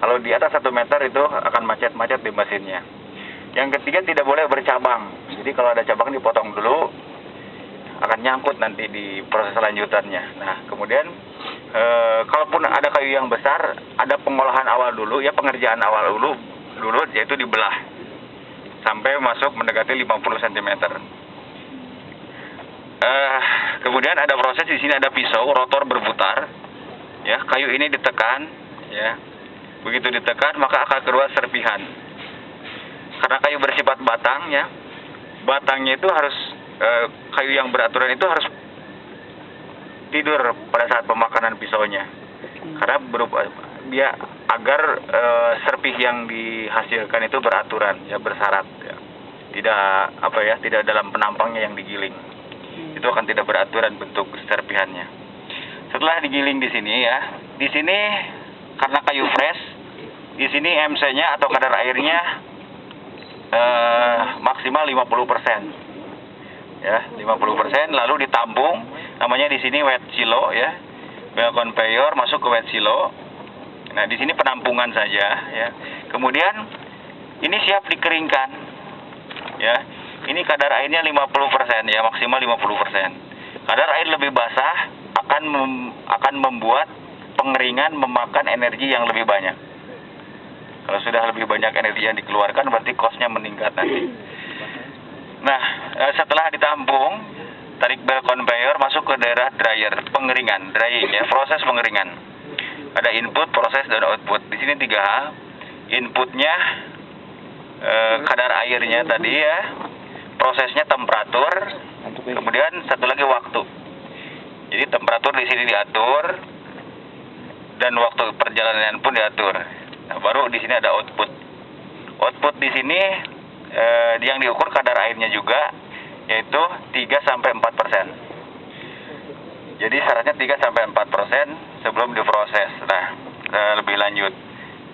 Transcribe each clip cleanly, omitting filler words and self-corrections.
Kalau di atas 1 meter itu akan macet-macet di mesinnya. Yang ketiga, tidak boleh bercabang. Jadi kalau ada cabang dipotong dulu, akan nyangkut nanti di proses lanjutannya. Nah, kemudian kalaupun ada kayu yang besar, ada pengolahan awal dulu, ya pengerjaan awal dulu yaitu dibelah sampai masuk mendekati 50 cm. Kemudian ada proses di sini, ada pisau, rotor berputar. Ya, kayu ini ditekan, ya. Begitu ditekan maka akan keluar serpihan. Karena kayu bersifat batang, ya. Batangnya itu harus kayu yang beraturan itu harus tidur pada saat pemakanan pisaunya. Karena agar serpih yang dihasilkan itu beraturan, ya, bersyarat, ya. Tidak dalam penampangnya yang digiling. Itu akan tidak beraturan bentuk serpihannya. Setelah digiling di sini, ya, di sini karena kayu fresh, di sini MC-nya atau kadar airnya maksimal 50%. Ya, 50%, lalu ditampung, namanya di sini wet silo, ya. Bel conveyor masuk ke wet silo. Nah, di sini penampungan saja, ya. Kemudian ini siap dikeringkan. Ya. Ini kadar airnya 50%, ya, maksimal 50%. Kadar air lebih basah akan membuat pengeringan memakan energi yang lebih banyak. Kalau sudah lebih banyak energi yang dikeluarkan, berarti cost-nya meningkat nanti. Nah, setelah ditampung, tarik bel conveyor masuk ke daerah dryer, pengeringan, drying, ya, proses pengeringan. Ada input, proses, dan output. Di sini 3 hal. Inputnya kadar airnya tadi, ya, prosesnya temperatur, kemudian satu lagi waktu. Jadi temperatur di sini diatur dan waktu perjalanan pun diatur. Nah, baru di sini ada output. Output di sini yang diukur kadar airnya juga, yaitu 3-4%. Jadi syaratnya 3-4% sebelum diproses. Nah, lebih lanjut.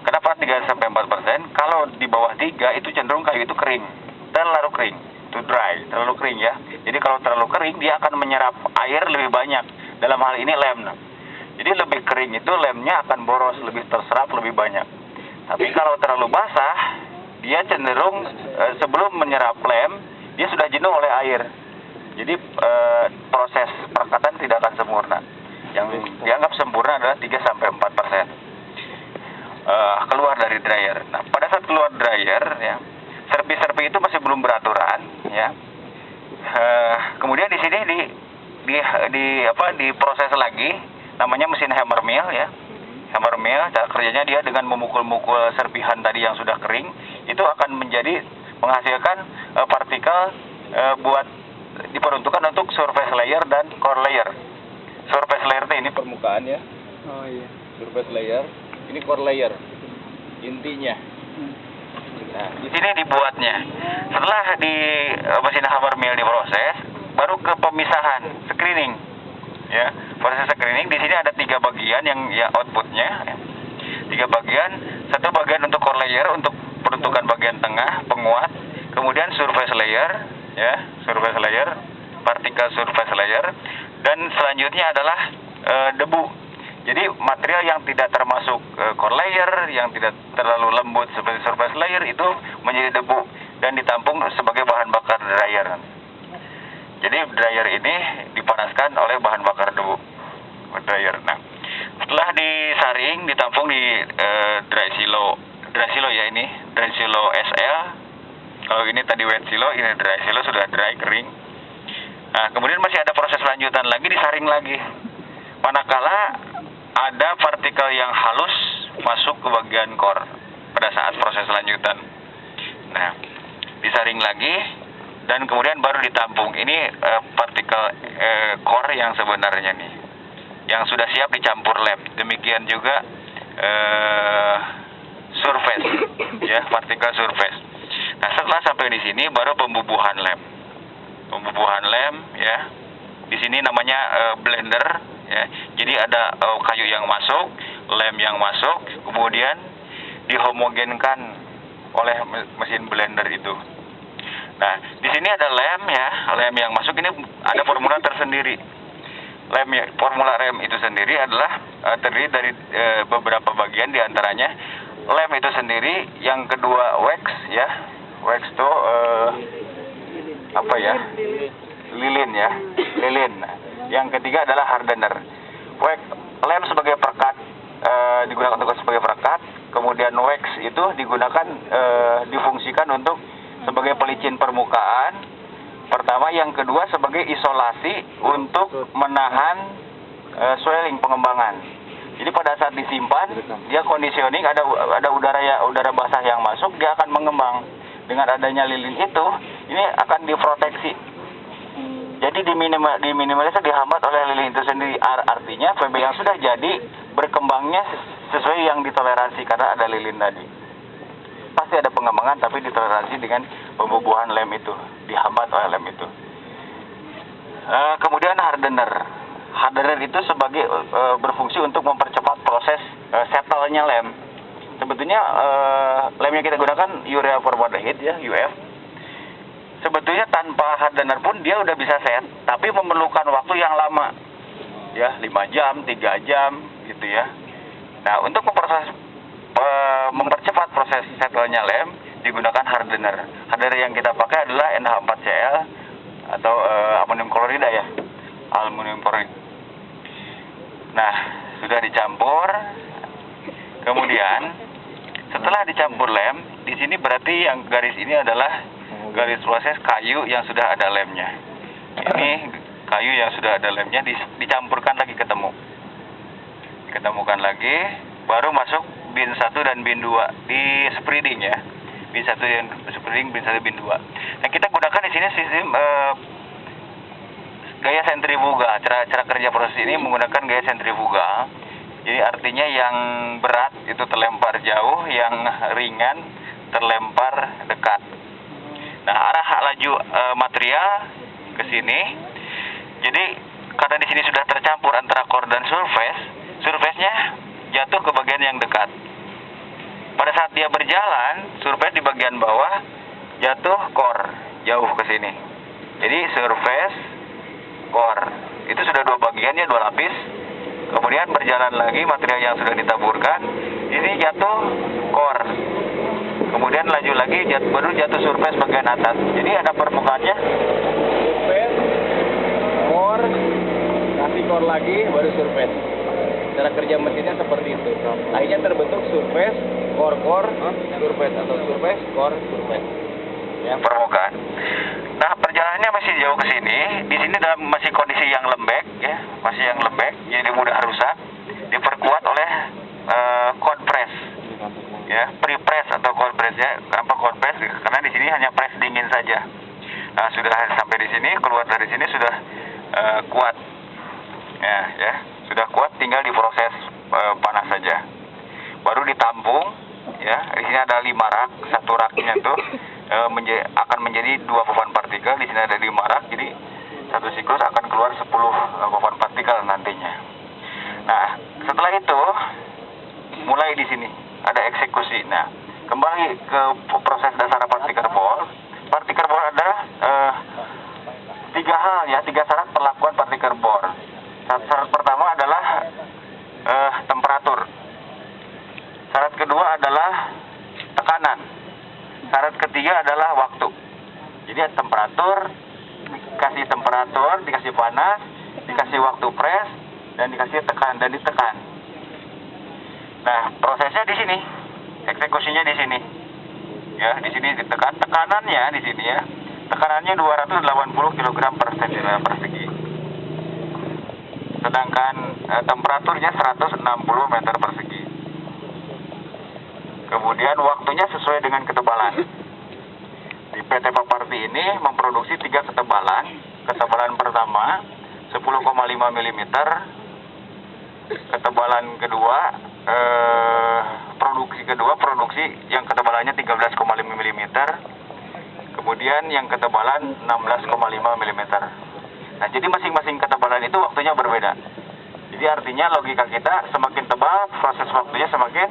Kenapa 3-4%? Kalau di bawah 3 itu cenderung kayu itu kering, terlalu kering, to dry, terlalu kering, ya. Jadi kalau terlalu kering dia akan menyerap air lebih banyak. Dalam hal ini lem. Jadi lebih kering itu lemnya akan boros, lebih terserap lebih banyak. Tapi kalau terlalu basah, dia cenderung sebelum menyerap lem, dia sudah jenuh oleh air. Jadi proses perekatan tidak akan sempurna. Yang dianggap sempurna adalah 3-4%. Keluar dari dryer. Nah, pada saat keluar dryer, ya, serpi-serpi itu masih belum beraturan, ya. Kemudian di sini diproses lagi, namanya mesin hammer mill, ya. Hammer mill, cara kerjanya dia dengan memukul-mukul serpihan tadi yang sudah kering, itu akan menghasilkan partikel buat diperuntukkan untuk surface layer dan core layer. Surface layer itu ini permukaan, ya. Oh iya. Surface layer, ini core layer, intinya. Nah, di sini dibuatnya. Setelah di mesin hammer mill diproses, baru ke pemisahan, screening. Ya, proses screening di sini ada 3 bagian yang, ya, outputnya. Ya. 3 bagian, satu bagian untuk core layer untuk peruntukan bagian tengah, penguat. Kemudian surface layer, ya, surface layer, partikel surface layer, dan selanjutnya adalah debu. Jadi material yang tidak termasuk core layer, yang tidak terlalu lembut seperti surface layer itu menjadi debu dan ditampung sebagai bahan bakar dryer. Jadi dryer ini dipanaskan oleh bahan bakar debu, dryer. Nah, setelah disaring, ditampung di dry silo, ya, ini dry silo SL. Kalau ini tadi wet silo, ini dry silo, sudah dry, kering. Nah, kemudian masih ada proses lanjutan lagi, disaring lagi. Manakala ada partikel yang halus masuk ke bagian core pada saat proses lanjutan. Nah, disaring lagi dan kemudian baru ditampung. Ini partikel core yang sebenarnya nih, yang sudah siap dicampur lem. Demikian juga surface, ya, partikel surface. Nah, setelah sampai di sini baru pembubuhan lem. Pembubuhan lem, ya. Di sini namanya blender, ya. Jadi ada kayu yang masuk, lem yang masuk, kemudian dihomogenkan oleh mesin blender itu. Nah, di sini ada lem, ya, lem yang masuk ini ada formula tersendiri. Formula lem itu sendiri adalah terdiri dari beberapa bagian, diantaranya lem itu sendiri, yang kedua wax ya. Wax itu apa ya? Lilin ya, lilin. Yang ketiga adalah hardener. Lem sebagai perekat, digunakan untuk sebagai perekat. Kemudian wax itu digunakan, difungsikan untuk sebagai pelicin permukaan. Pertama, yang kedua sebagai isolasi untuk menahan swelling, pengembangan. Jadi pada saat disimpan, dia conditioning, ada udara basah yang masuk, dia akan mengembang. Dengan adanya lilin itu, ini akan diproteksi. Jadi diminimalisir, dihambat oleh lilin itu sendiri. Artinya PB yang sudah jadi berkembangnya sesuai yang ditoleransi karena ada lilin tadi. Pasti ada pengembangan, tapi ditoleransi dengan pembubuhan lem itu, dihambat oleh lem itu. Kemudian hardener. Hardener itu sebagai berfungsi untuk mempercepat proses settle-nya lem. Sebetulnya lem yang kita gunakan urea formaldehyde ya, UF. Sebetulnya tanpa hardener pun dia udah bisa set, tapi memerlukan waktu yang lama. Ya, 5 jam, 3 jam gitu ya. Nah, untuk mempercepat proses settle-nya lem digunakan hardener. Hardener yang kita pakai adalah NH4Cl atau amonium klorida ya. Aluminium klorid. Nah, sudah dicampur. Kemudian setelah dicampur lem, di sini berarti yang garis ini adalah garis proses kayu yang sudah ada lemnya. Ini kayu yang sudah ada lemnya dicampurkan lagi, ketemukan lagi, baru masuk bin 1 dan bin 2 di spreading ya. Bin 1 dan spreading, bin 1 bin 2. Nah, kita gunakan di sini sistem gaya sentrifuga. Cara kerja proses ini menggunakan gaya sentrifuga. Jadi artinya yang berat itu terlempar jauh, yang ringan terlempar dekat. Nah, arah laju material ke sini. Jadi karena di sini sudah tercampur antara core dan surface-nya jatuh ke bagian yang dekat. Pada saat dia berjalan, surface di bagian bawah, jatuh core jauh ke sini. Jadi surface, core itu sudah dua bagian ya, 2 lapis. Kemudian berjalan lagi material yang sudah ditaburkan, ini jatuh core. Kemudian laju lagi, baru jatuh surface bagian atas. Jadi ada permukaannya. Surface, core, kasih core lagi, baru surface. Cara kerja mesinnya seperti itu. Akhirnya terbentuk surface, core, surface, atau surface, core, surface. Ya, permukaan. Nah, perjalanannya masih jauh ke sini. Di sini dalam masih kondisi yang lembek, ya, masih yang lembek, jadi mudah rusak. Diperkuat oleh cold press. Ya, pre-press atau cold press ya. Kenapa cold press? Karena di sini hanya press dingin saja. Nah, sudah sampai di sini, keluar dari sini sudah kuat. Ya, sudah kuat, tinggal diproses panas saja. Baru ditampung, ya. Di sini ada 5 rak, satu raknya itu akan menjadi 2 papan partikel. Di sini ada 5 rak, jadi satu siklus akan keluar 10 papan partikel nantinya. Nah, setelah itu mulai di sini ada eksekusi. Nah, kembali ke proses dasar partikel ball. Partikel ball adalah 3 hal ya, 3 syarat perlakuan partikel ball. Syarat pertama adalah temperatur. Syarat kedua adalah tekanan. Syarat ketiga adalah waktu. Jadi temperatur, dikasih panas, dikasih waktu press, dan dikasih ditekan. Nah, prosesnya di sini, eksekusinya di sini. Ya, di sini ditekan. Tekanannya di sini ya. Tekanannya 280 kg per cm persegi. Sedangkan temperaturnya 160 meter persegi. Kemudian waktunya sesuai dengan ketebalan. Di PT Paparti ini memproduksi 3 ketebalan. Ketebalan pertama 10,5 mm. Ketebalan kedua produksi yang ketebalannya 13,5 mm. Kemudian yang ketebalan 16,5 mm. Nah, jadi masing-masing ketebalan itu waktunya berbeda. Jadi artinya logika kita, semakin tebal proses waktunya semakin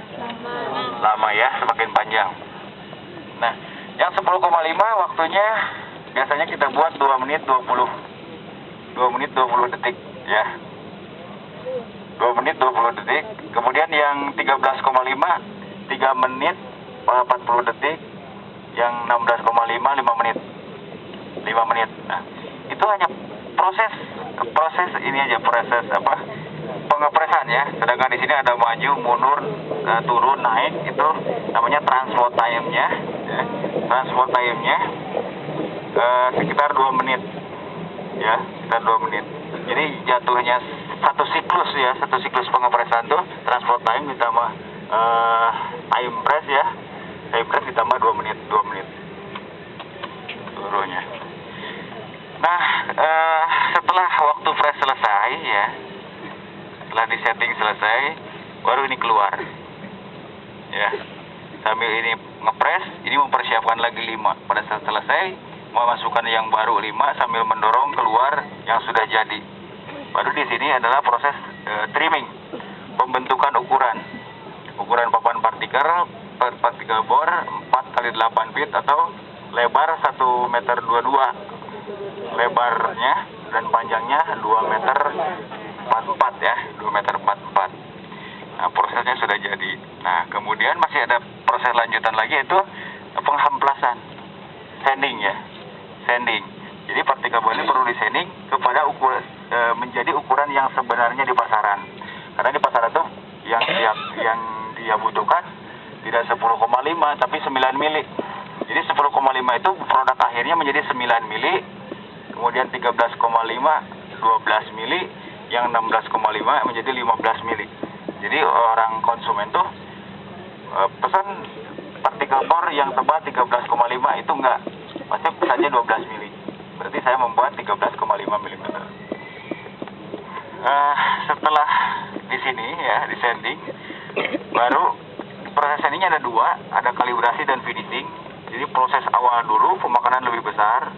lama ya, semakin panjang. Nah, yang 10,5 waktunya biasanya kita buat 2 menit 20 detik ya. 2 menit 20 detik. Kemudian yang 13,5 3 menit 40 detik, yang 16,5 5 menit. 5 menit. Nah, itu hanya proses ini aja, proses pengepresan ya. Sedangkan di sini ada maju, mundur, turun, naik, itu namanya transfer time-nya. Ya. Transfer time-nya sekitar 2 menit. Ya, sekitar 2 menit. Jadi jatuhnya satu siklus pengepresan tuh transfer time ditambah time press ya. Time press ditambah 2 menit seluruhnya. Nah, setelah waktu press selesai ya, setelah di setting selesai, baru ini keluar. Ya, sambil ini ngepres, ini mempersiapkan lagi 5. Pada saat selesai, memasukkan yang baru 5 sambil mendorong keluar yang sudah jadi. Baru di sini adalah proses trimming, pembentukan ukuran papan partikel bor 4x8 feet atau lebar 1,22 meter lebarnya, dan panjangnya 2,44 meter ya, 2,44 meter. Nah, prosesnya sudah jadi. Nah, kemudian masih ada proses lanjutan lagi, yaitu penghamplasan, sanding ya, sanding. Jadi partikel bor ini perlu disanding kepada menjadi ukuran yang sebenarnya di pasaran. Karena di pasaran tuh yang dia butuhkan tidak 10,5 tapi 9 mili. Jadi 10,5 itu produk akhirnya menjadi 9 mili, kemudian 13,5 12 mili, yang 16,5 menjadi 15 mili. Jadi orang konsumen tuh pesan partikel bor yang tebal 13,5 itu enggak, pasti pesannya 12 mili. Berarti saya membuat 13,5 mm. Setelah di sini ya, di sanding, baru proses sandingnya ada 2, ada kalibrasi dan finishing. Jadi proses awal dulu pemakanan lebih besar,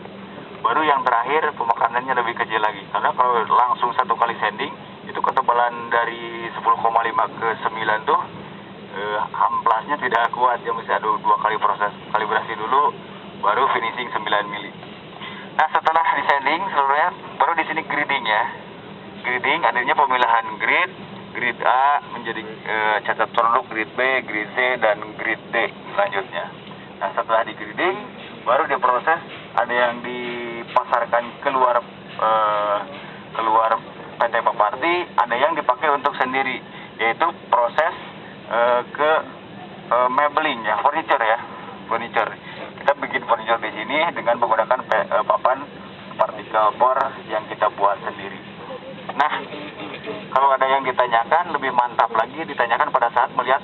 baru yang terakhir pemakanannya lebih kecil lagi. Karena kalau langsung satu kali sanding, itu ketebalan dari 10,5 ke 9 tuh amplasnya tidak kuat. Dia mesti ada 2 kali proses kalibrasi dulu, baru finishing 9 mili. Nah, setelah di sanding seluruhnya, baru di sini grading ya. Grading adanya pemilahan grade A menjadi cacat produk, grade B, grade C, dan grade D selanjutnya. Nah, setelah di grading, baru diproses, ada yang dipasarkan keluar PT Paparti, ada yang dipakai untuk sendiri, yaitu proses ke mebeling ya, furniture. Kita bikin furniture di sini dengan menggunakan papan partikel bor yang kita buat sendiri. Nah, kalau ada yang ditanyakan lebih mantap lagi, ditanyakan pada saat melihat